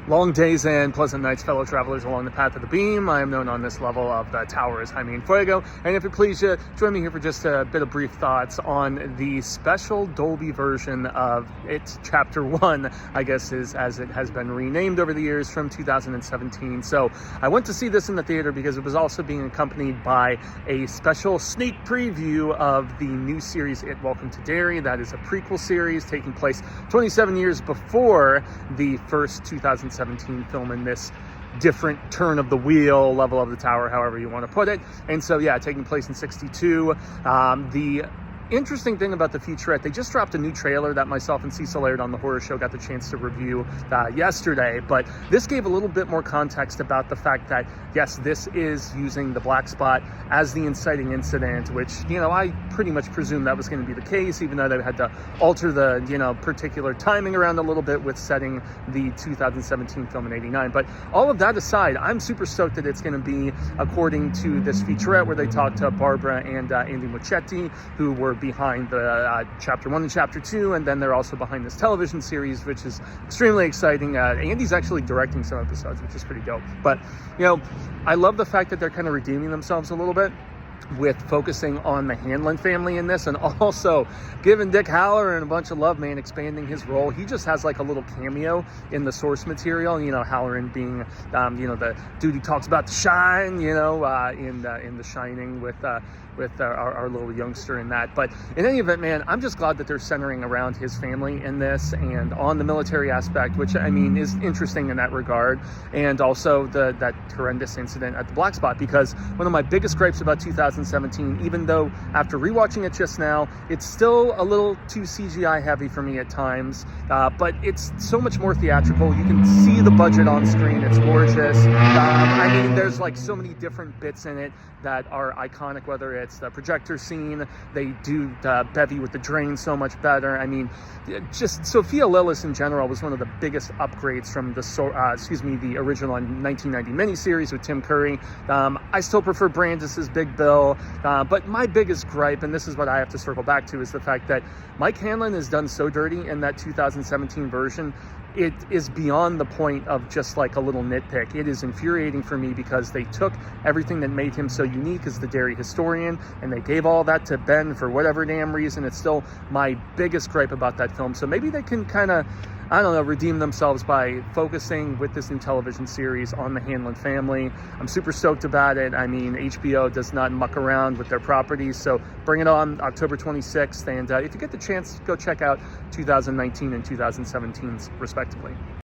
Long days and pleasant nights, fellow travelers along the path of the beam. I am known on this level of the tower as Jaime Enfuego. And if it please you, join me here for just a bit of brief thoughts on the special Dolby version of its Chapter 1, I guess is as it has been renamed over the years, from 2017. So I went to see this in the theater because it was also being accompanied by a special sneak preview of the new series, Welcome to Derry. That is a prequel series taking place 27 years before the first 2017 film in this different turn of the wheel, level of the tower, however you want to put it. And so, yeah, taking place in 62. The interesting thing about the featurette, they just dropped a new trailer that myself and Cecil Laird on the Horror Show got the chance to review yesterday, but this gave a little bit more context about the fact that, yes, this is using the black spot as the inciting incident, which, you know, I pretty much presumed that was going to be the case, even though they had to alter the, you know, particular timing around a little bit with setting the 2017 film in 89. But all of that aside, I'm super stoked that it's going to be according to this featurette where they talked to Barbara and Andy Muschietti, who were behind the Chapter 1 and Chapter 2, and then they're also behind this television series, which is extremely exciting. Andy's actually directing some episodes, which is pretty dope. But, you know, I love the fact that they're kind of redeeming themselves a little bit with focusing on the Hanlon family in this, and also giving Dick Hallorann a bunch of love, man, expanding his role. He just has like a little cameo in the source material, you know, Hallorann being, you know, the dude who talks about the shine, you know, in The Shining with our little youngster in that. But in any event, man, I'm just glad that they're centering around his family in this and on the military aspect, which, I mean, is interesting in that regard. And also that horrendous incident at the black spot, because one of my biggest gripes about 2017, even though after rewatching it just now, it's still a little too CGI heavy for me at times, but it's so much more theatrical. You can see the budget on screen. It's gorgeous. I mean, there's like so many different bits in it that are iconic, whether it's the projector scene, they do the bevy with the drain so much better. I mean, just Sophia Lillis in general was one of the biggest upgrades from the original 1990 miniseries with Tim Curry. I still prefer Brandis's Big Bill, but my biggest gripe, and this is what I have to circle back to, is the fact that Mike Hanlon is done so dirty in that 2017 version. It is beyond the point of just like a little nitpick. It is infuriating for me because they took everything that made him so unique as the Derry historian and they gave all that to Ben for whatever damn reason. It's still my biggest gripe about that film. So maybe they can kind of, I don't know, redeem themselves by focusing with this new television series on the Hanlon family. I'm super stoked about it. I mean, HBO does not muck around with their properties, so bring it on October 26th. And if you get the chance, go check out 2019 and 2017's respectively.